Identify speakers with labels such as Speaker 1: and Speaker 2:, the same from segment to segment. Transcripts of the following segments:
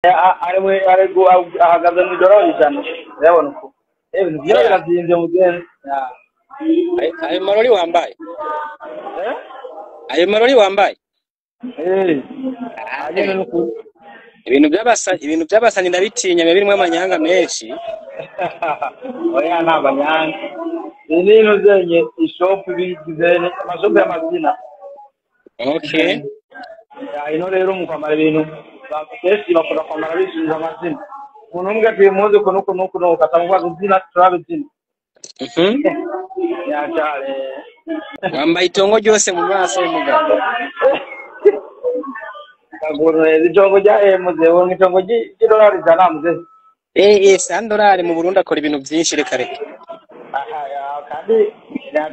Speaker 1: ari ahagaze mu idorari cyane urabona uko ibintu byo birazimvye mu gihe
Speaker 2: ayo marori wambaye ayo marori wambaye
Speaker 1: agene nuko
Speaker 2: ibintu by'abasani ndabitinya birimo amanyanga menshi
Speaker 1: oya nabanyanga ibintu zenye ishop bigizene amashop y'amazina
Speaker 2: okay
Speaker 1: ino rero mu kwamara ibintu bakesi bakora kwamara bishinja amazina umuntu umwe ati muzi kuno katamubwa izina turabizina ya cyane
Speaker 2: wambaye itongo ryose mu maso y'umugabo
Speaker 1: kagoro itongo rya muze wonke itongo ry'idolari zanamuze
Speaker 2: $100 mu Burundi akora ibintu byinshi reka
Speaker 1: ya kandi ya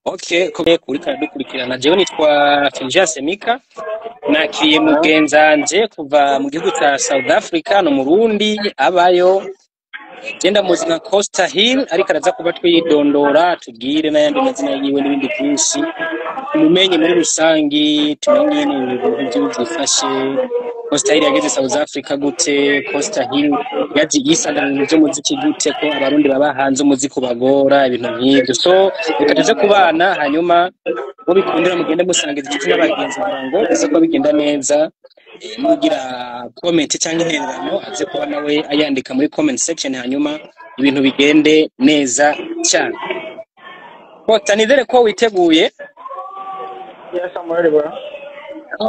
Speaker 2: okay kuri dukurikirana jewe nitwa Finjas Mika nakiriye mugenzanje kuva mu gihugu cya South Africa no mu Burundi abayo genda muzi nka Costa Hill ariko araza kuba twidondora tubwire n'ayandi mazina yiwe n'ibindi byinshi mumenye muri rusangi tumenye n'ibintu byifashe Costa Hill yageze South Africa gute Costa Hill yaji yisangana mu byo muziki gute ko abarundi baba hanze umuziki bagora ibintu nk'ibyo so bikaje kubana hanyuma bo bikundira mugende musangiza inshuti n'abagenzi ngo ese ko bigenda neza mugira comment cyangwa intererano aze kuba nawe ayandika muri comment section hanyuma ibintu bigende neza cyane Kota nizere ko witeguye
Speaker 1: yes I'm ready bro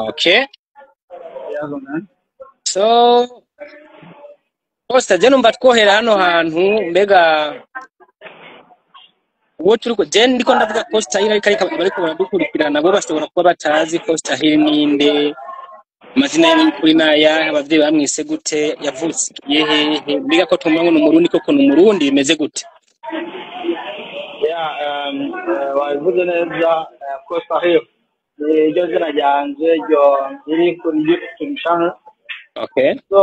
Speaker 2: okay
Speaker 1: yes man
Speaker 2: so Costa je numva twohera hano hantu mbega uwo turiko je ndiko ndavuga Costa Hill ariko bariko baradukurikirana bo bashobora kuba batazi Costa Hill ninde amazina y'ukuri naya abavyeyi bamwise gute yavutse hehe mbega ko tumango n'umurundi koko n'umurundi bimeze gute
Speaker 1: wavuze neza Costa Hill iryo zina ryanje ryo riri kuri YouTube channel
Speaker 2: okay
Speaker 1: so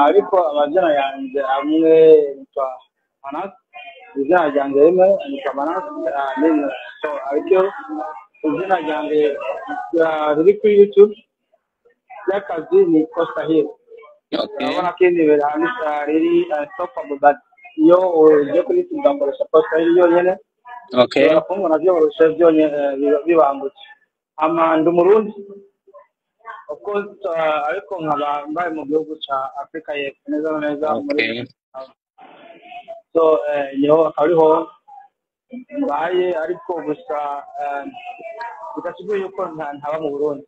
Speaker 1: ariko amazina yanje amwe yitwa Manas izina ryanje rimwe yitwa Manas nene so ariko izina ryanje riri kuri YouTube yakazi ni Costa Hill
Speaker 2: okay
Speaker 1: urabona ko ni berandika riri stoppable but yo uje kuri tugamboresha Costa Hill yonyene
Speaker 2: okay
Speaker 1: arafunga navyo boroshe byonyene bibangutse amanda umurundi of course ariko nkaba mbaye mu gihugu ca Africa y'Epfo neza muri so niho akariho mbaye ariko gusa bidasigaye yuko ntaba mu Burundi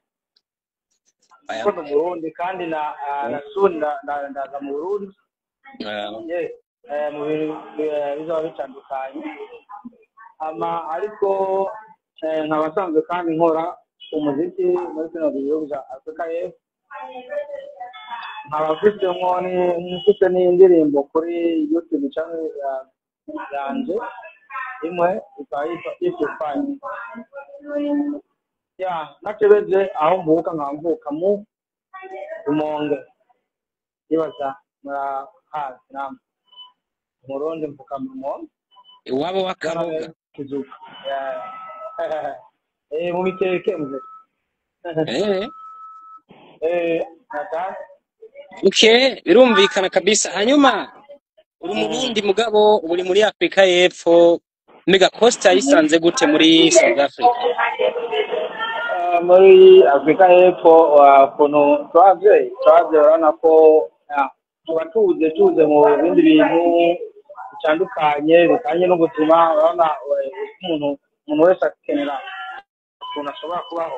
Speaker 1: ko mu Burundi kandi na sunda ndaza mu Burundi mu bintu bizaba bitandukanye ariko nkabasanzwe kandi nkora umuziki muri kino gihugu cya Africa y'Epfo nkabafite n'indirimbo kuri YouTube channel yanje imwe ikayitwa natebeje aho mvuka nkamvuka mu Rumonge ibaza mura hazi namwe Murundi mvuka mu Rumonge
Speaker 2: iwabo wakaboga
Speaker 1: kizuka mu Mikeke mze
Speaker 2: okay birumvikana kabisa hanyuma uri Murundi mugabo uri muri Afrika y'Epfo mega Costa yisanze gute muri South Africa
Speaker 1: muri Afrika y'Epfo kono twaje urana ko tuze mu bindi bintu bitandukanye bitanye no gutuma urana umuntu wese akenera ukuntu ashobora kubaho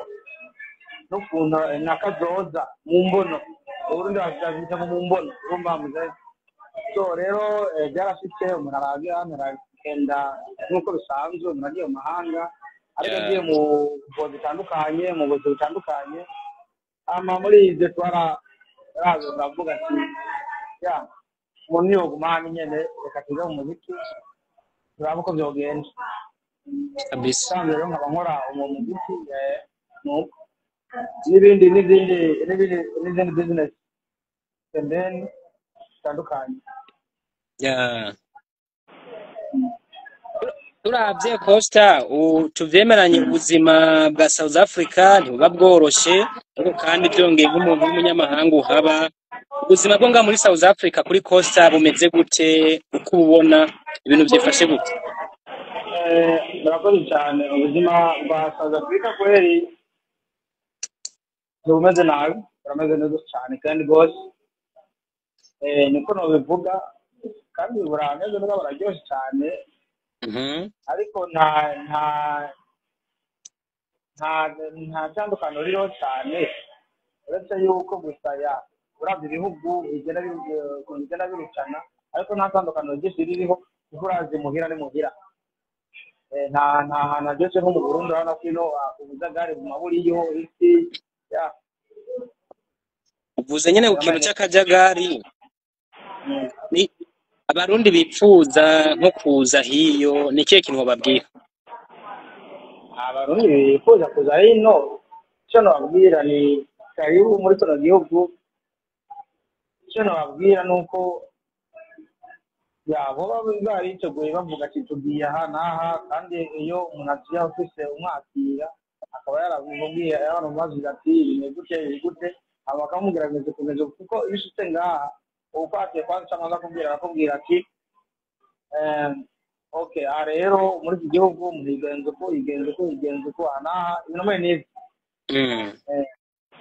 Speaker 1: n'ukuntu nakazoza mu mbono uburundi bashyize mu mbono urumva muze so rero byarashitse umuntu aragenda nk'uko bisanzwe umuntu agiye mu mahanga ariko agiye mu buzi bitandukanye mu buzi butandukanye muri ibyo twaraza uravuga ati umuntu yogumana nyene reka tuze mu muziki turaba uko byogenda
Speaker 2: kabisa
Speaker 1: rero nkaba nkora umuziki n'izindi business and then bitandukanye
Speaker 2: turavye Costa tuvyemeranye ubuzima bwa South Africa ntibuba bworoshe ariko kandi byongeye nk'umuntu w'umunyamahanga uhaba ubuzima bwo nga muri South Africa kuri Costa bumeze gute uko ubona ibintu byifashe gute
Speaker 1: murakoze cyane ubuzima bwa South Africa kweri bumeze nabi burameze neza cyane kandi rwose niko nobivuga kandi burameze neza buraryoshye cyane ariko nta tandukano ririho cyane uretse yuko gusa uravye ibihugu bigenda birutana ariko nta tandukano ryinshi ririho kuko urazi muhira ni muhira nta hantu haryoshe nko mu Burundi urabona ko ino ubujagari buma buriyo iki
Speaker 2: uvuze nyene ku kintu c'akajagari ni abarundi bipfuza nko kuza hiyo ni kihe kintu bababwira
Speaker 1: abarundi bifuza kuza hino icyo nababwira ni karibu muri kino gihugu icyo nababwira ni uko baba bariteguye bavuga ati tugiye aha n'aha kandi iyo umuntu agiye afise umwakira akaba yaramubwiye yaramubajije ati ni gute aba akamubwira ngo komeza kuko iyo ushitse ngaha upatiye kwanza amaze akubwira ati okay rero muri iki gihugu muhigenze uko aha ibintu mwe n'ibi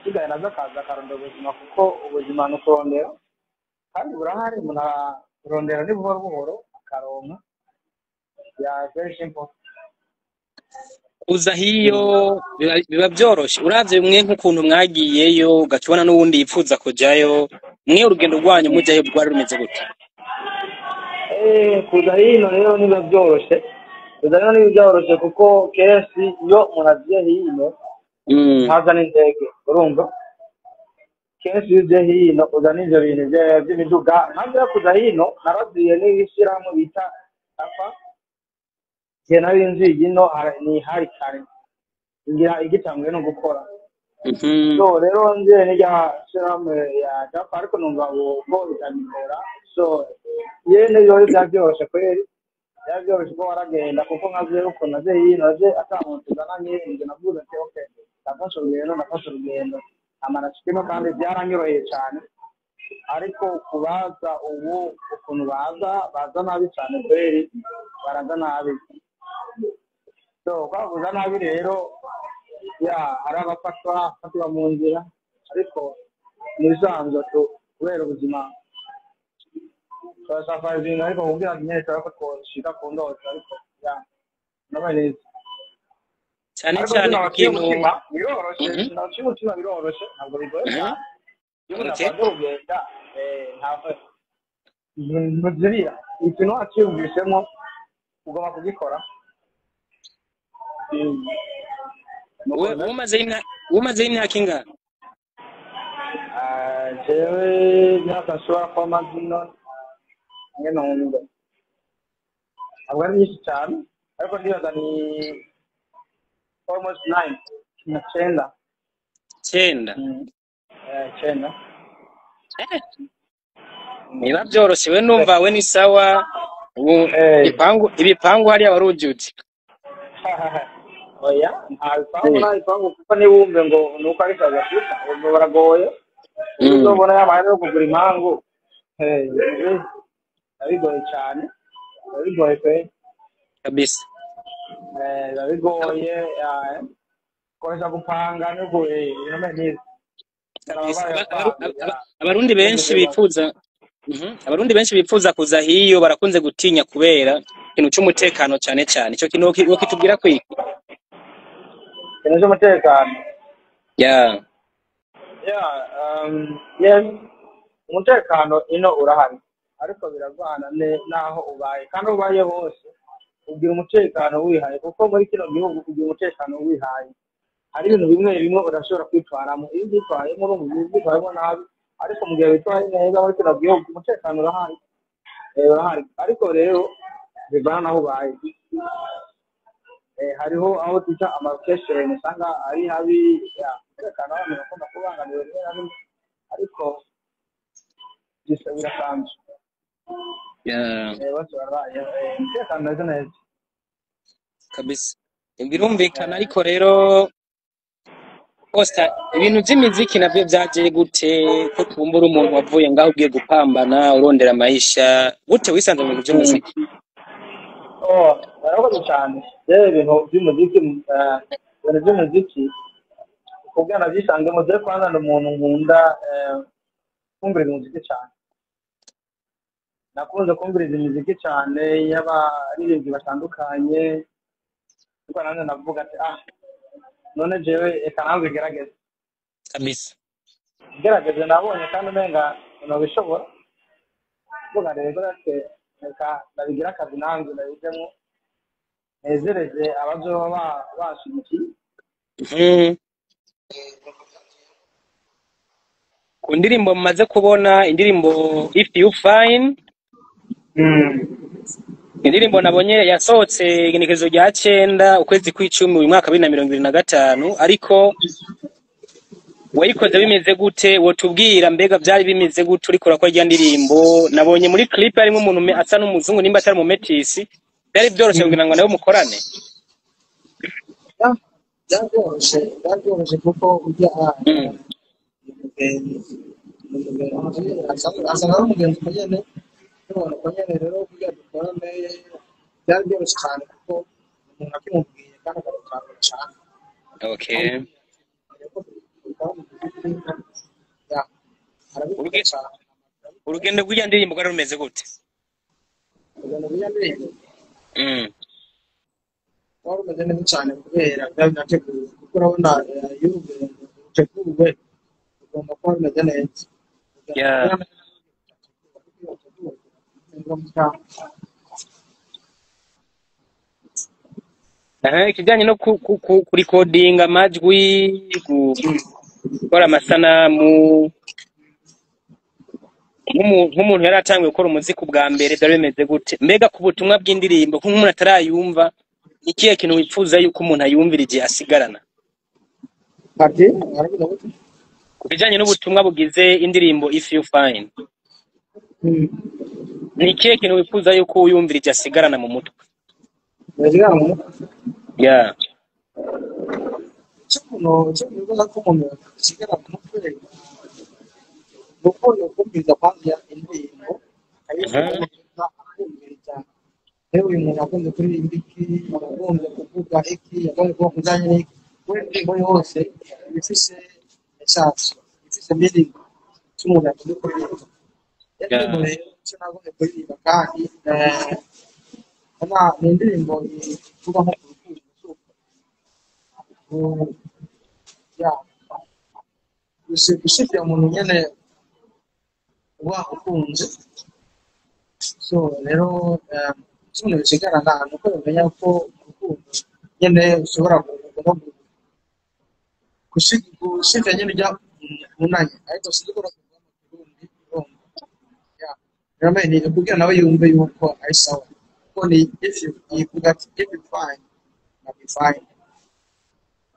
Speaker 1: kigaye nazo akaza akarondera ubuzima kuko ubuzima ni ukurondera kandi burahari umuntu arondera ni buhoro buhoro akaronka very simple
Speaker 2: uza hiyo biba byoroshe uravye mwe nk'ukuntu mwagiyeyo ugakibona n'uwundi yipfuza kujayo mwe urugendo rwanyu mujyayo rwari rumeze gute
Speaker 1: kuza hino rero niba byoroshe kuko kenshi iyo umuntu agiye hino ntazana indege urumva kenshi iyo uje hino uzana ivyo bintu vy'imiduga nanjye kuza hino naraziye n'ishyirahamwe bita apa igihe nari nzi hino ni hari kare ngira igitanguye no gukora so rero nje n'irya shyirahamwe ya japa ariko numva ubwo bitanigora so yene yo byaryoshye kweri byaryoshye ko waragenda kuko nkaze uko naze hino aje atamuntu zananye nje navuze ati okay nafashe urugendo amara kino kandi byaranyoroheye cyane ariko kubaza ubu ukuntu baza nabi cyane kweri baraza nabi so kwavuza nabi rero hari abafatwa mu nzira ariko nisanzwe kubera ubuzima turasafarizinga ariko kugira ngo nyine ko twoshika ku ndoto ariko nabaneze
Speaker 2: cyane cyane ikintu
Speaker 1: biroroshe umutima biroroshe ntabwo bigoye cyane iyo unabaza urugenda ntabwo ntuziriya ikintu wakiyumvishemo ugomba kugikora
Speaker 2: umaze imyaka ingana
Speaker 1: jewe imyaka nshobora kuba amazino ntabwo ari nyinshi cyane ariko ndibaza ni almost 9
Speaker 2: cyenda niba byoroshye we numva we ni sawa ibipangu hariya warujutse
Speaker 1: oya nta bipangu kuko niwumve ngo nuko ari South Africa ubwo baragoye uzobona yabaye yo kugura impangu bigoye cyane bigoye pe
Speaker 2: kabisa
Speaker 1: bigoye koza gupanga n'ugoye ibintu
Speaker 2: abarundi benshi bifuza kuza hiyo barakunze gutinya kubera ikintu cy'umutekano cyane cyane icyo kintu kitubwira kwiki
Speaker 1: ikintu cy'umutekano yes umutekano ino urahari ariko biragwana naho ubaye kandi ubaye hose ugira umutekano wihaye kuko muri kino gihugu ugira umutekano wihaye hari ibintu bimwe urashobora kwitwaramo iyo ubyitwayemo ubyitwayemo nabi ariko mu gihe witwaye neza muri kino gihugu umutekano urahari ariko rero bivana naho ubaye hariho aho twita amarokesheni usanga ari habi umutekano w'abantu bakunda kubangamira rimwe na rimwe ariko birasanzwe bose barabaye umutekano umeze neza
Speaker 2: kabisa birumvikana ariko rero Costa ibintu by'imiziki navyo byaje gute ko tumbura umuntu wavuye ngaho ugiye gupambana urondera maisha gute wisanze mu bintu by'umuziki
Speaker 1: barakoze cyane ibintu by'umuziki ibintu by'umuziki kubwa nabyisanze mu gihe kwanza umuntu nkunda kumviriza umuziki cyane nakunze kumviriza imiziki cyane y'abaririmbyi batandukanye ariko nanone navuga ati none jewe reka nanjye gerageze
Speaker 2: kabisa
Speaker 1: gerageze nabonye kandi umenga nabishobora kuvuga rero reka nabigira akazi nanjye nabijemo nezereze abazoba bashigikiye
Speaker 2: ku ndirimbo mumaze kubona indirimbo If You Fine indirimbo nabonye yasohotse igenekerezo rya 9 ukwezi kw'icumi uyu mwaka 2025 ariko wayikoze bimeze gute wotubwira mbega byari bimeze gute uriko urakora rya ndirimbo nabonye muri clip harimo umuntu asa n'umuzungu nimba atari mu metisi byari byoroshye kugira ngo nawe mukorane
Speaker 3: byaryoshye kuko ujya asanga ari umugenzi kugene kugene rero kugira dukorane byari byoroshye cyane kuko umuntu akimubwiye kandi akabikora cyane
Speaker 2: okay urugendo rw'ijya ndirimbo rwari rumeze gute
Speaker 3: wari umeze neza cyane kubera byari binateguwe kuko urabona iyo urugendo ruteguwe ugomba kuba rumeze neza
Speaker 2: ikijyanye no kurikodinga amajwi gukora amasanamu nk'umuntu yari atangiye gukora umuziki bwa mbere byari bimeze gute mbega ku butumwa bw'indirimbo nk'umuntu atarayumva ikihe kintu wifuza yuko umuntu ayumvira igihe asigarana ku bijyanye n'ubutumwa bugize indirimbo If You Fine ni ikihe kintu wifuza yuko uyumvira igihe asigarana mu mutwe
Speaker 3: nuko yokumviriza kwanza indirimbo rero uyu muntu akunze kuririmba iki akunze kuvuga iki akunze kuba kujyanye n'iki we indirimbo yose ifise message ifise meaning cy'umuntu akunze kuririmba indirimbo rero icyo nakunze kuririmba kandi ni indirimbo ivuga nko ku rukundo gushikira umuntu nyene uba ukunze so rero kimwe bikigarana nuko bamenya ko urukundo nyene ushobora gushika nyene ujya munanye ariko sinigura kuvuga mu Burundi rero ni kugira nawe yumve yuko ari sawa ko ni if you got if you fine I'll be fine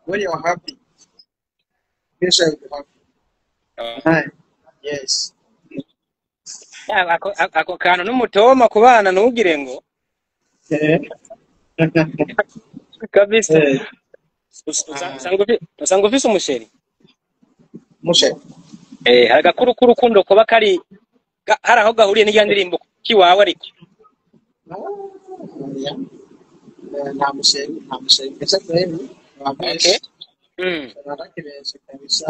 Speaker 3: when you're happy yes I will be happy yes
Speaker 2: ako kantu n'umutoma ku bana ntugire ngo kabisa usanga ufise umusheri hari agakuru k'urukundo kuba kari hari aho gahuriye n'ijya ndirimbo kiwawe ariko
Speaker 3: nta musheri mbese twebwe bameshe barakireshe kabisa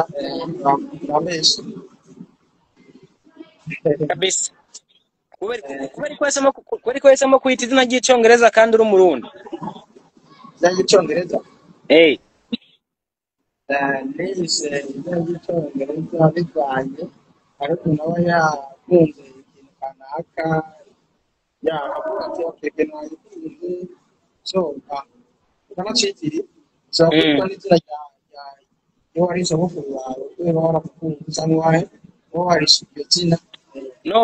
Speaker 3: bameshe
Speaker 2: kabisa kubera ko yahisemo kwita izina ry'icyongereza kandi uri umurundi
Speaker 3: izina ry'icyongereza nise izina ry'icyongereza bivanye ariko nawe yakunze ikintu kanaka avuga ati okeke nayikunze so ukanacitiri ushobora kwitwa n'izina iyo warishe mukuru wawe kubera waramukunze cyangwa wowe warishe iryo zina
Speaker 2: no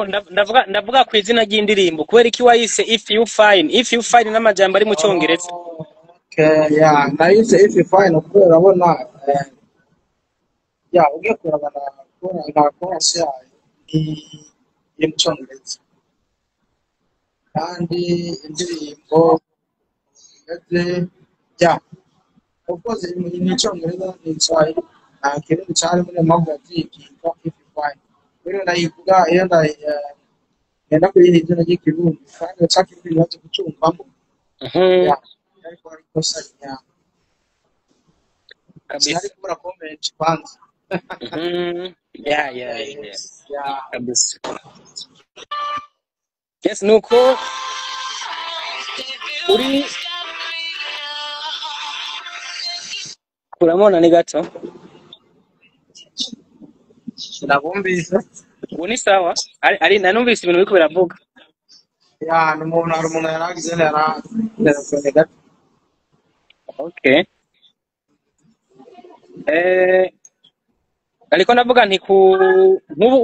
Speaker 2: ndavuga ku izina ry'indirimbo kubera iki wayise If You Fine n'amajambo ari mu cyongereza
Speaker 3: nayise If You Fine kubera urabona ugiye kurabana nta chorus yayo iri mu cyongereza kandi indirimbo yeah, of course in Icyongereza ni Kiswahili na Kirundi cyari muri mpamvu yagiye kitwa ify rero nayivuga iyo yenda kuyihinda n'Ikirundi kandi cyakiri bibazo kucyumvamo yeah ariko ariko sanya
Speaker 2: kabisa.
Speaker 3: sinari kubura comment kwanza
Speaker 2: Yeah,
Speaker 3: yeah
Speaker 2: kabisa. Yes, nuko uri kuramona ni gato.
Speaker 3: sinabumvise
Speaker 2: Ubu ni sawa? Ari nanumvise ibintu biko biravuga.
Speaker 3: yeah hari umuntu yaragize telefone gato
Speaker 2: Okay. Ariko navuga nti nk'ubu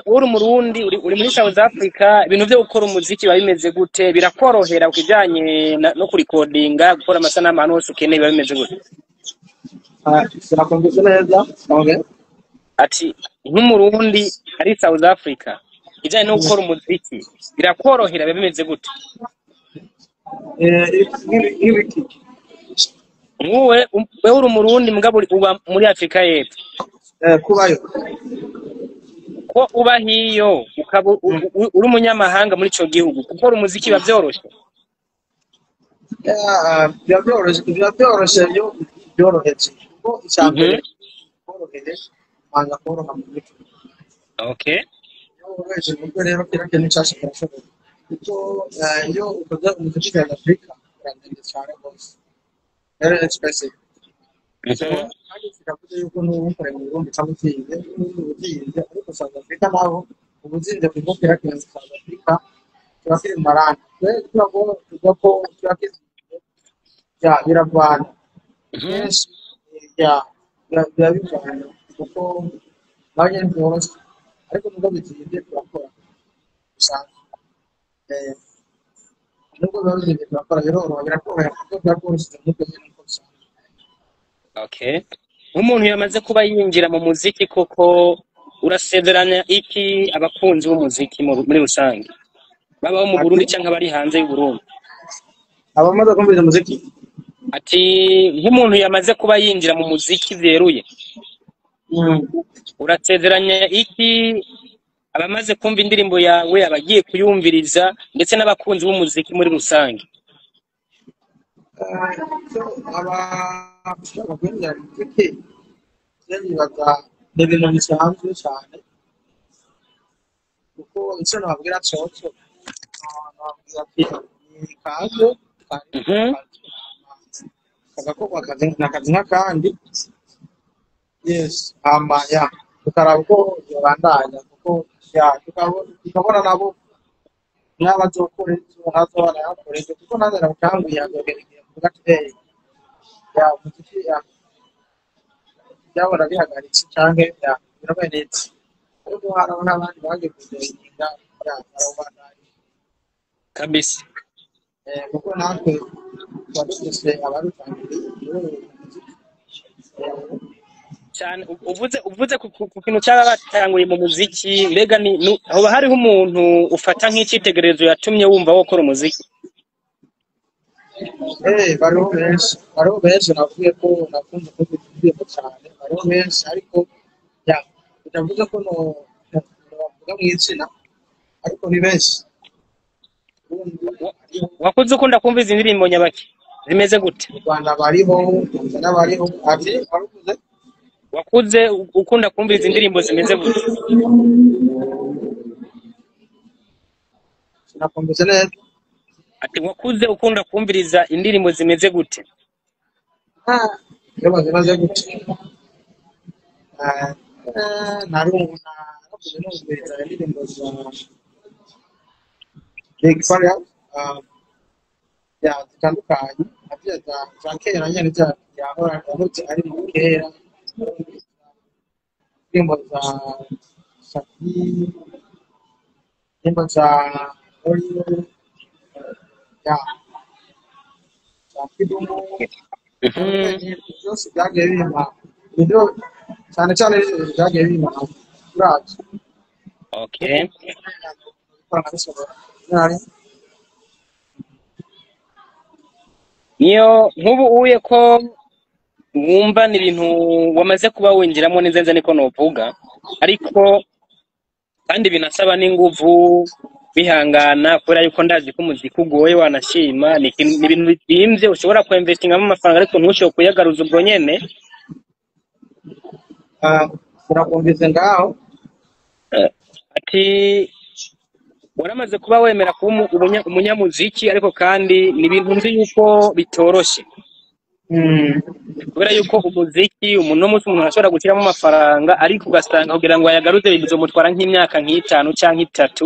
Speaker 2: uri Murundi uri muri South Africa, ibintu byo gukora umuziki bimeze gute? Birakorohera ukijanye no kurikodinga, gukora amasanamu hano hose ukeneye bimeze gute?
Speaker 3: sinakumvise neza okay
Speaker 2: Ati nk'umurundi ari South Africa, ijanye no gukora umuziki birakorohera bimeze gute?
Speaker 3: ibiki
Speaker 2: Wewe uri Umurundi mugabo uba muri Afrika y'Epfo.
Speaker 3: kubayo
Speaker 2: Ko uba hiyo ukaba uri umunyamahanga muri ico gihugu, gukora umuziki bavyoroshe.
Speaker 3: byoroshye iyo byoroheje kuko icyambere korohere manga koroha mu buryo
Speaker 2: Okay.
Speaker 3: wese nubwo rero kirake n'icashaka cyashoboye kuko iyo ukoze umuziki wa Afrika uragenda cyane rwose very expensive kandi kikavuze yuko n'ubukorera mu Burundi cyangwa utinze n'ubutinze ariko South Africa naho ubuzinze kuko kirake South Africa turakiri marana tugako turakiri ya biravana yes ya biravana kuko baje byoroshye ariko nubwo bitinze turakora usanga nubwo bitinze turakora rero birakora kuko byakoroshye nuko nyine kosa
Speaker 2: Okay. Umuntu yamaze kuba yinjira mu muziki koko urasezeranya iki abakunzi b'umuziki muri rusange? Baba mu Burundi cyangwa bari hanze y'u Burundi?
Speaker 3: abamaze kumvira umuziki
Speaker 2: Ati nk'umuntu yamaze kuba yinjira mu muziki vyeruye. Urasezeranya iki abamaze kumva indirimbo yawe, abagiye kuyumviriza ndetse n'abakunzi b'umuziki muri rusange?
Speaker 3: abakunda umuziki bibaza ni ibintu bisanzwe cyane kuko icyo nababwira cyose nababwira ati ni kaze kagakorwa akazi nk'akandi yes ya tukaraba uko babandanya kuko tukabona nabo n'abazokora ibyo bazobana kuko nanjye nabukanguye azogerageza kuvuga ati ya umuziki byabona bihagaritse cyangwa birabaye neza ariko haraho n'abandi bagiye kuzinga
Speaker 2: Kabisa.
Speaker 3: kuko natwe tuba dufise abarutangiriye
Speaker 2: cyane uvuze ku kintu cy'abatanguye mu muziki, mbega hoba hariho umuntu ufata nk'icyitegererezo yatumye wumva wokora umuziki?
Speaker 3: bariho benshi navuye ko nakunze kubyumva cyane bariho benshi ariko bitavuze ko bavuga mu izina ariko ni benshi.
Speaker 2: Wakuze ukunda kumva izi ndirimbo nyabaki zimeze gute?
Speaker 3: Mu Rwanda bariho n'abariho ati warukuze
Speaker 2: Wakuze ukunda kumva izi ndirimbo zimeze gute?
Speaker 3: sinakumvise neza.
Speaker 2: Ati wakuze ukunda kumviriza indirimbo zimeze gute?
Speaker 3: Zimaze gute narumva nakuze numviriza indirimbo za Big Farious zitandukanye nabyo za kera nyine yahora ari mu kera indirimbo za Shaki, indirimbo za Oriyo za Kidumu byose byagiye bimpa ibyo cyane cyane byagiye bimpa kuraje.
Speaker 2: Okay. niyo nk'ubu uye ko wumva ni ibintu wamaze kuba winjiramo neza niko novuga, ariko kandi binasaba n'inguvu bihangana kubera yuko ndazi ko umuziki ugoye wanashima ni ibintu bitimvye ushobora kuinvestingamo amafaranga ariko ntushobora kuyagaruza ubwo nyene.
Speaker 3: urakumvise ngaho
Speaker 2: Ati waramaze kuba wemera kuba umunyamuziki ariko kandi ni ibintu nzi yuko bitoroshe kubera yuko umuziki umuntu ashobora gushyiramo amafaranga ariko ugasanga kugira ngo ayagaruze bizomutwara nk'imyaka nk'itanu cyangwa itatu.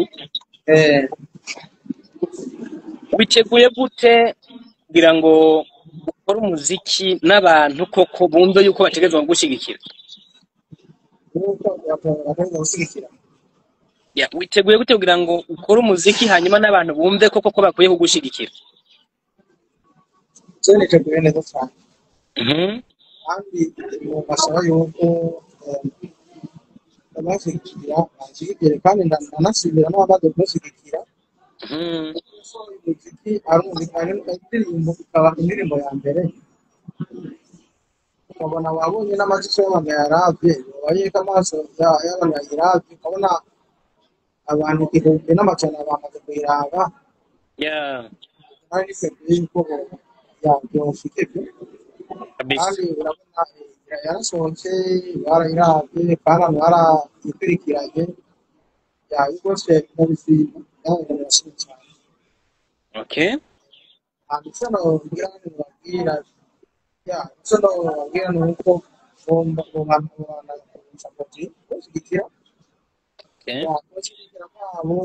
Speaker 2: Witeguye gute kugira ngo ukore umuziki n'abantu koko bumve yuko bategerezwa kugushyigikira? Witeguye gute kugira ngo ukore umuziki hanyuma n'abantu bumve koko ko bakwiye kugushyigikira?
Speaker 3: niteguye neza cyane kandi basaba yuko bashyigikira kandi ndanasubira n'abamaze kumushyigikira. Umuziki ari umuziki indirimbo ikaba indirimbo ya mbere ukabona wabonye n'amashusho y'abantu yaravye wayeka amaso y'abantu yayiravye ukabona abantu igihumbi n'amajana bamaze kuyiraba kandi niteguye yuko yabyofite kandi urabona yarasohotse barayiravye kandi abantu barayikurikiranye rwose ndabishima ndabishima cyane. Icyo nababwira ni uko abantu basapoti bashyigikira bashyigikira kwabo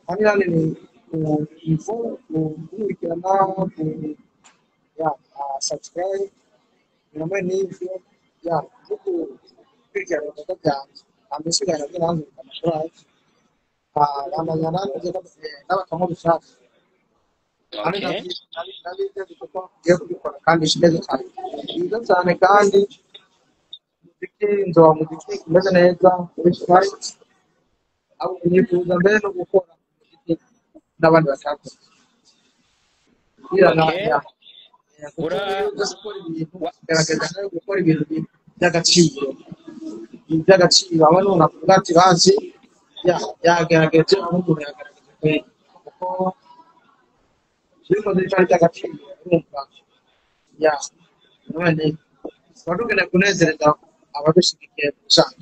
Speaker 3: kandi ni gukurikirana subscribe nyuma n'ibyo gukurikirana ibikorwa byanjye amasigaye nabyo nanjye bikamashuri bamenya nanjye n'abakamo bishaka kandi nabyo kuko ngiye kubikora kandi ishimeze cyane byiza cyane kandi muziki nzoba muziki umeze neza kuri site abo nifuza mbere no gukora muziki n'abandi bashaka gukora ibintu by'agaciro abana unavuga ati bazi yagerageje ahubwo yagaragaje kuko biriko zitari by'agaciro urumva none twadukeneye kunezereza abadushigikiye gushaka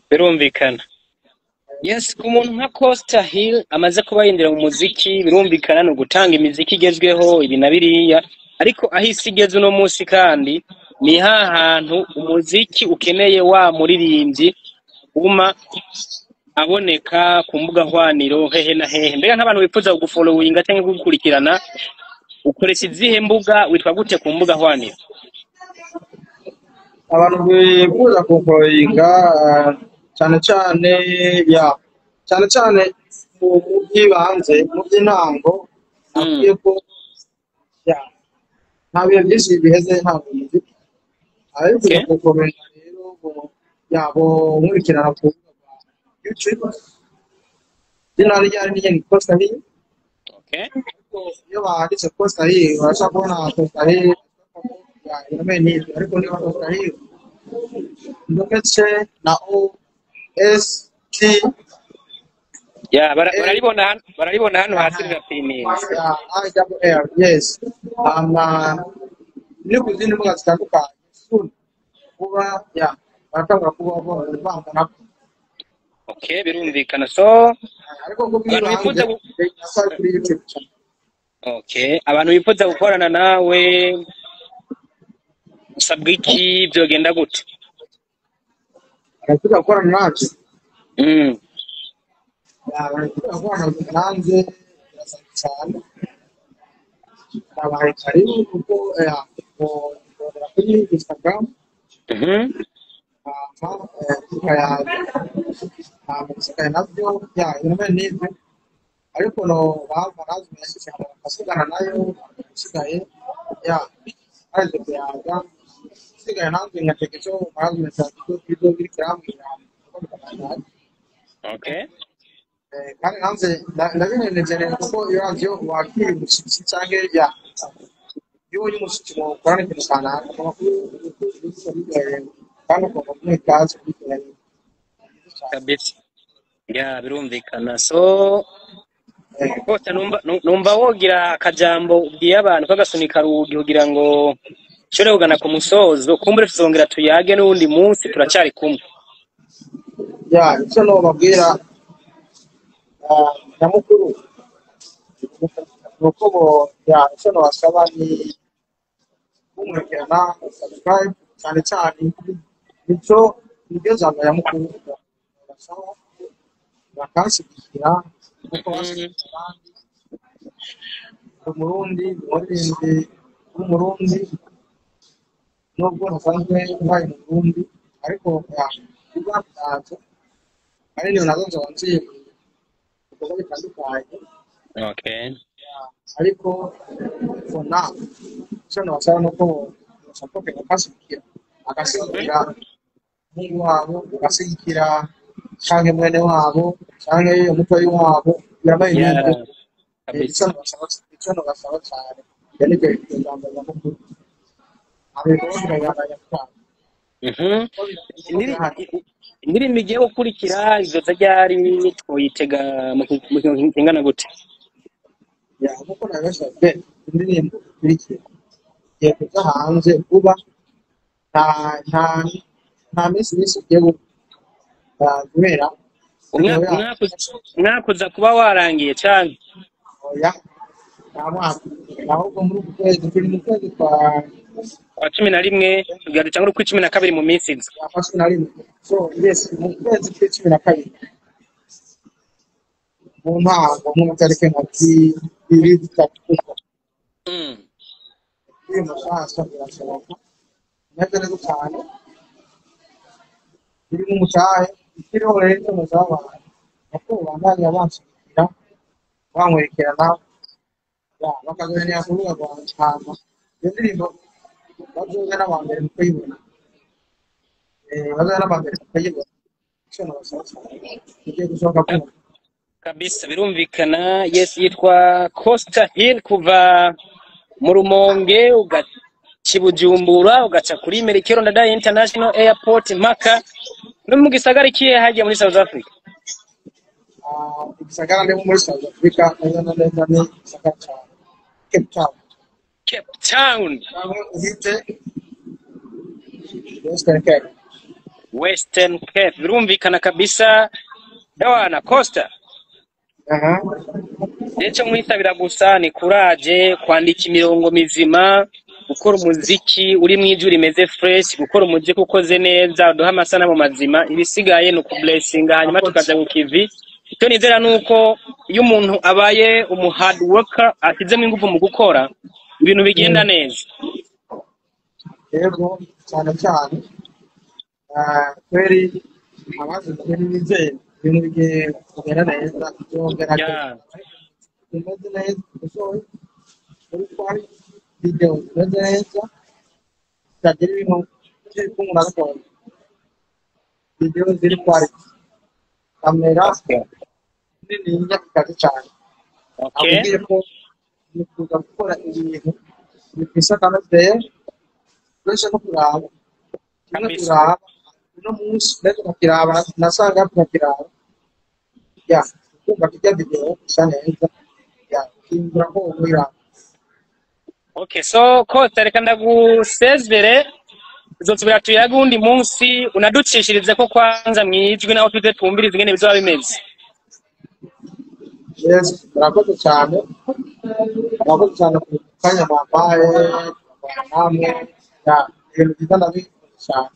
Speaker 2: birumvikana. Yes, ku muntu nka Costa Hill amaze kuba yinjira mu muziki birumvikana no gutanga imiziki igezweho ibi na biriya, ariko aho isi igeze uno munsi kandi ni hantu umuziki ukeneye wa muririmbyi uma aboneka ku mbuga hwaniro hehe na hehe. Mbega nk'abantu bifuza kugufollowinga cyangwa kugukurikirana ukoresha izihe mbuga, witwa gute ku mbuga hwaniro?
Speaker 3: Abantu bifuza kugufollowinga cyane cyane mu by'ibanze mu by'intango nakwiye ko nta bihe byinshi biheze ntabwo muziki ariko kugufollowinga rero yabo nkurikirana ku YouTube izina ryari ni Costa Hill. Iyo banditse Costa Hill urashaka kubona Costa Hill ariko niba Costa Hill ndetse na OST
Speaker 2: bararibona hano hasi birapimisha
Speaker 3: IWR. Yes, ni ku zindi mbuga zitandukanye kuba baratanga kuba bavanga nako.
Speaker 2: Birumvikana. So abantu bifuza gukorana nawe usabwa iki, byogenda gute?
Speaker 3: Arakuza gukorana nanjye gukorana nanjye birasaba cyane abaye karibu kuko kuri Instagram amasigaye nabyo n'ibyo ariko no barazwi yashyize asigana nayo asigaye aje kuyaga asigaye nanjye nyatekerezo barazwi cyane ko ibyo biri kirambwira kandi nanze ndabinezerewe kuko iyo radio wakira umushyitsi cyangwa iyo uri umushyitsi mukorana ikintu kanaka amakuru kandi ugomba kumwitaza kubikorera
Speaker 2: kabisa. Ya birumvikana. So kose numva wogira akajambo ubwiye abantu kagasunika rugi kugira ngo shore kugana ku musozo kumbure tuzongera tuyage n'undi munsi turacyari kumwe.
Speaker 3: ya icyo no babwira nyamukuru nuko ya icyo no basaba ni kumwekana subscribe cyane cyane nicyo nibyo jambo nyamukuru basaba bakashyigikira kuko bashyigikira umurundi umuririmbyi w'umurundi nubwo nasanzwe mbaye umurundi ariko bizatanze ari niyo nazo nzonziye ibikorwa bitandukanye
Speaker 2: Okay.
Speaker 3: ariko fona icyo nabasaba nuko basapoke bakashyigikira agashyigikira umuhungu wabo agashyigikira cyangwa mwene wabo cyangwa umutoyi wabo birabaye nibyo icyo nabasaba cyane yani ibyo ijambo nyamukuru abikorwa biragabanya cyane
Speaker 2: indirimbo igiye gukurikira izoza ryari twoyitega mu kingana gute?
Speaker 3: ya nkuko nabasabye indirimbo ikurikira igiye kuza hanze kuba nta minsi igiye guhera
Speaker 2: umwakuza kuba warangiye cyane
Speaker 3: oya nta mwaka ahubwo muri uku kwezi turi mu kwezi kwa
Speaker 2: 11 tugari cyangwa ku 12 mu minsi nzi
Speaker 3: kwa 11 so yes mu kwezi kwa 12 mu ntango mu tariki nka 2-3 iyo mushasha birashoboka neza neza cyane biri mu mutahe ikiriho rero muzabana kuko bandanye abanshikira bamwerekerana ya bakazanya kuvuga ngo hama indirimbo bazoza n'abambere mu kuyibona bazoza n'abambere mu kuyibona cyo nabasaba igiye gusohoka ko
Speaker 2: kabisa birumvikana. Yes, yitwa Costa Hill kuva mu Rumonge ugacibujumbura ugaca kuri Merikero Ndadaye International Airport mpaka no mu gisagara kiye hagiye muri South Africa.
Speaker 3: Igisagara ndi muri South Africa neza ni gisagara cya Cape Town.
Speaker 2: Cape Town.
Speaker 3: Uhite Western Cape.
Speaker 2: Western Cape birumvikana kabisa. Yawana Costa. Nicyo mwisabira gusa ni courage, kwandika imirongo mizima, gukora umuziki uri mu ijuru rimeze fresh, gukora umuziki ukoze neza, duha amasana mu mazima, ibisigaye no kublessinga hanyuma tukaza ku kivi. Icyo nizera nuko iyo umuntu abaye hard worker atizemo ingufu mu gukora ibintu bigenda neza.
Speaker 3: Yego cyane cyane kweri abazi n'ibizeye ibintu bigiye kugera neza byongera imeze neza usohoye muri kwari video imeze neza cyagera ibintu kiri kumuna gakora video ziri kwari kamera nini y'akazi cyane abwiye ko nifuza gukora ibintu bifisa kandi twese no kuraba no munsi ndetse bakiraba nasanga bakiraba ya kumva kijya video cyane ya kimbura ko mwira.
Speaker 2: Okay, so Costa reka ndagusezere uzosubira tuyaga undi munsi unaducishirize ko kwanza mwijwe naho tuje tumbirize ingene bizaba bimeze.
Speaker 3: Yes, murakoze cyane ku kanya mwambaye namwe ya ibintu byiza cyane.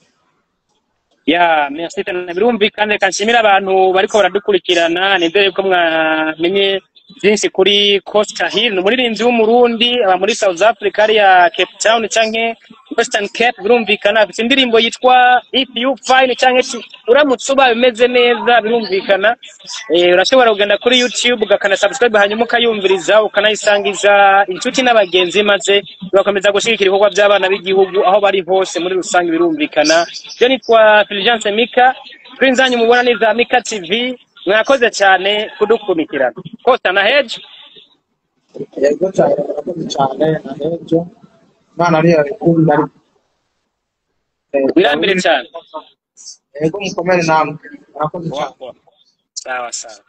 Speaker 2: Ya, merci cyane birumvikana reka nshimira abantu bariko baradukurikirana nizere ko mwamenye byinshi kuri Costa Hill n'umuririmbyi w'umurundi aba muri South Africa ya Cape Town canke Western Cape birumvikana afite indirimbo yitwa If You Fine canke uramutse uba bimeze neza birumvikana urashobora kugenda kuri YouTube ugakana subscribe hanyuma ukayumviriza ukanayisangiza inshuti n'abagenzi maze bakomeza gushigikira ibikorwa by'abana b'igihugu aho bari hose muri rusange birumvikana. Byo nitwa Fulgence Mika twinzanye mubona neza Mika TV mwakoze cyane kudukurikirana Costa na Hedge
Speaker 3: yego cyane murakoze cyane na Hedge Imana ariyo ikunda
Speaker 2: wirambire cyane
Speaker 3: yego mukomere namwe murakoze cyane
Speaker 2: sawa sawa